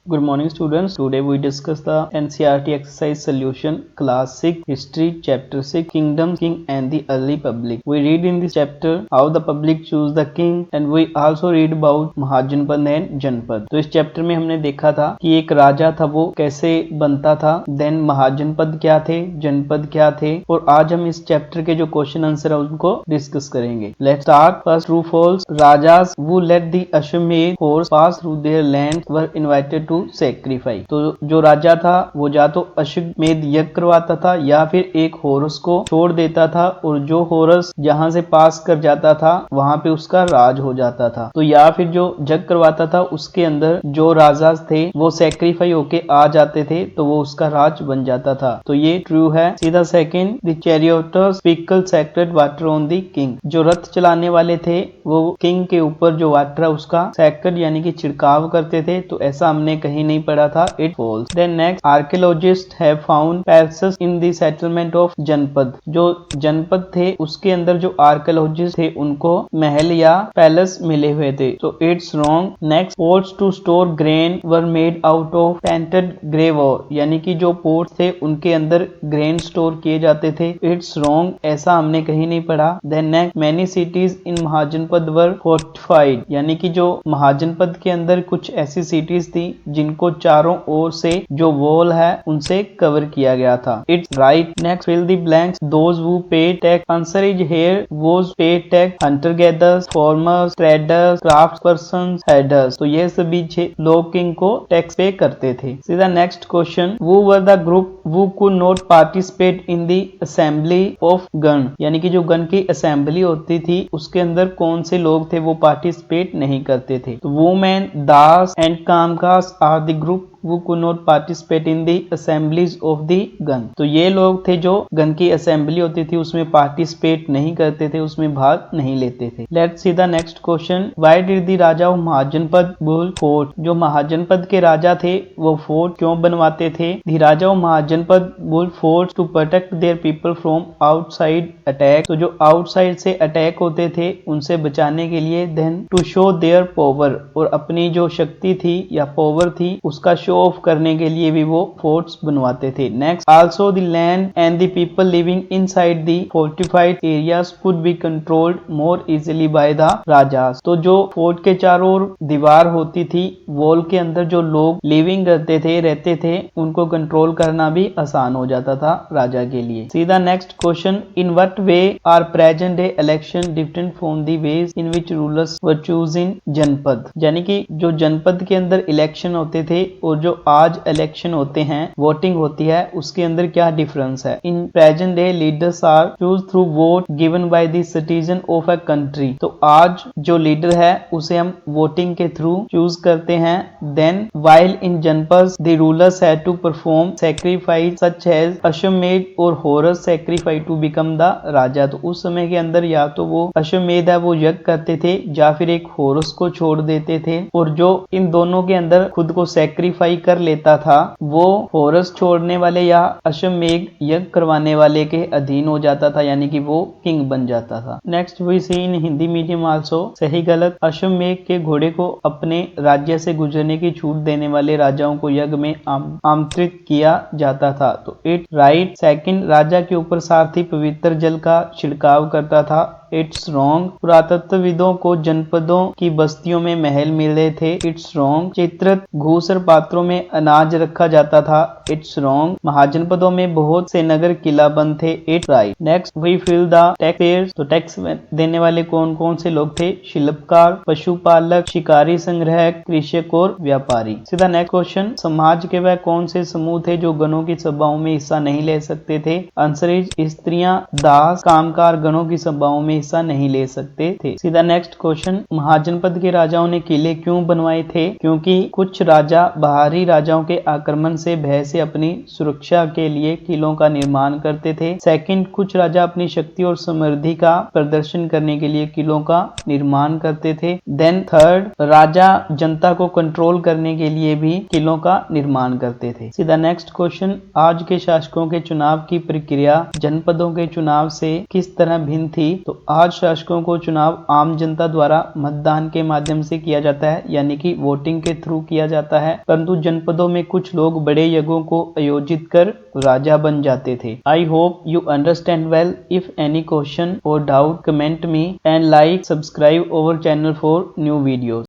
Good morning students. Today we discuss the NCERT exercise solution class 6 history chapter 6 kingdom king and the early public. We read in this chapter how the public choose the king and we also read about महाजनपद and जनपद. तो इस chapter में हमने देखा था कि एक राजा था वो कैसे बनता था, देन महाजनपद क्या थे, जनपद क्या थे और आज हम इस चैप्टर के जो क्वेश्चन आंसर है उनको डिस्कस करेंगे. Let's start. First, true false. Rajas who let the Ashwamedh horse pass through their land were invited to sacrifice. तो जो राजा था वो या तो अश्वमेध यज्ञ करवाता था या फिर एक हॉर्स को छोड़ देता था और जो हॉर्स जहां से पास कर जाता था वहां पे उसका राज हो जाता था. तो या फिर जो यज्ञ करवाता था उसके अंदर जो राजा थे वो सेक्रीफाई होके आ जाते थे तो वो उसका राज बन जाता था. तो ये ट्रू है. सीधा second, the charioteers sprinkle sacred water on the king. जो रथ चलाने वाले थे वो किंग के ऊपर जो वाटर है उसका सेक्रेड यानी कि छिड़काव करते थे. तो ऐसा हमने कहीं नहीं पढ़ा था. It falls. Then next, archaeologist have found palaces in the settlement of janapada. जो जनपद थे उसके अंदर जो आर्कियोलॉजिस्ट थे उनको महल या पैलेस मिले हुए थे. तो it's wrong. Next, pots to store grain were made out of painted grey ware. यानी कि जो पोर्ट थे उनके अंदर ग्रेन स्टोर किए जाते थे. It's wrong. ऐसा हमने कहीं नहीं पढ़ा. Then next, many cities in Mahajanapada were fortified. यानी कि जो महाजनपद के अंदर कुछ ऐसी सिटीज थी जिनको चारों ओर से जो वॉल है उनसे कवर किया गया था. It's right. Next, fill the blanks. Those who pay tax. Answer is here those pay tax hunter gatherers, farmers, traders, craft persons, herders. तो ये सभी लोग किंग को टैक्स पे करते थे. सीधा नेक्स्ट क्वेश्चन, वो were the group who could not participate in the assembly of gun. यानी कि जो गन की असेंबली होती थी उसके अंदर कौन से लोग थे वो पार्टिसिपेट नहीं करते थे. तो वुमेन, दास एंड कामकाज are the group who could not participate in the assemblies of the gun. तो ये लोग थे जो गन की असेंबली होती थी उसमें पार्टिसिपेट नहीं करते थे, उसमें भाग नहीं लेते थे. Let's see the next question, why did the raja of Mahajanapada build fort. जो महाजनपद के राजा थे वो फोर्ट क्यों बनवाते थे. The raja of Mahajanapada build fort to protect their people from outside attack. तो जो आउटसाइड से अटैक होते थे उनसे बचाने के लिए. Then to show their power. और अपनी जो शक्ति थी या पावर थी उसका शो ऑफ करने के लिए भी वो फोर्ट्स बनवाते थे. Next, also the land and the people living inside the fortified areas could be controlled more easily by the rajas. तो जो फोर्ट के चारों ओर दीवार होती थी, वॉल के अंदर जो लोग लिविंग करते थे, रहते थे, उनको कंट्रोल करना भी आसान हो जाता था राजा के लिए. सीधा next question, in what way are present day election different from the ways in which rulers were choose in janapada. यानी कि जो जनपद के अंदर इलेक्शन होते थे और जो आज इलेक्शन होते हैं, वोटिंग होती है, उसके अंदर क्या डिफरेंस है. In present day leaders are choose through vote given by the citizen of a country. तो आज जो लीडर है उसे हम वोटिंग के थ्रू चूज करते हैं. Then while in Janapada the rulers had to perform sacrifice such as Ashvamedha और horse sacrifice to become the raja. तो उस समय के अंदर या तो वो अश्वमेध है वो यज्ञ करते थे या फिर एक हॉर्स को छोड़ देते थे. और जो इन दोनों के अंदर खुद को सैक्रिफाई कर लेता था वो हॉर्स छोड़ने वाले या अश्वमेध यज्ञ करवाने वाले के अधीन हो जाता था, यानी कि वो किंग बन जाता था. Next we see in Hindi medium also. सही गलत, अश्वमेध के घोड़े को अपने राज्य से गुजरने की छूट देने वाले राजाओं को यज्ञ में आमंत्रित किया जाता था. तो इट राइट. सेकंड, राजा के ऊपर सारथी पवित्र जल का छिड़काव करता था. It's wrong. पुरातत्वविदों को जनपदों की बस्तियों में महल मिले थे. It's wrong. चित्रित घूसर पात्रों में अनाज रखा जाता था. It's wrong. महाजनपदों में बहुत से नगर किला बंद थे. It right. Next, we fill the taxpayers. तो टैक्स देने वाले कौन कौन से लोग थे. शिल्पकार, पशुपालक, शिकारी संग्रहक, कृषक और व्यापारी. सीधा नेक्स्ट क्वेश्चन, समाज के वह कौन से समूह थे जो गणों की सभाओं में हिस्सा नहीं ले सकते थे. आंसर इज स्त्रियां, दास, कामकार गणों की सभाओं में हिस्सा नहीं ले सकते थे. सीधा नेक्स्ट क्वेश्चन, महाजनपद के राजाओं ने किले क्यों बनवाए थे. क्योंकि कुछ राजा बाहरी राजाओं के आक्रमण से भय से अपनी सुरक्षा के लिए किलों का निर्माण करते थे. सेकंड, कुछ राजा अपनी शक्ति और समृद्धि का प्रदर्शन करने के लिए किलों का निर्माण करते थे. देन थर्ड, राजा जनता को कंट्रोल करने के लिए भी किलों का निर्माण करते थे. सीधा नेक्स्ट क्वेश्चन, आज के शासकों के चुनाव की प्रक्रिया जनपदों के चुनाव से किस तरह भिन्न थी. तो आज शासकों को चुनाव आम जनता द्वारा मतदान के माध्यम से किया जाता है, यानी कि वोटिंग के थ्रू किया जाता है। परंतु जनपदों में कुछ लोग बड़े यज्ञों को आयोजित कर राजा बन जाते थे। I hope you understand well. If any question और doubt comment me and like subscribe our channel for new videos।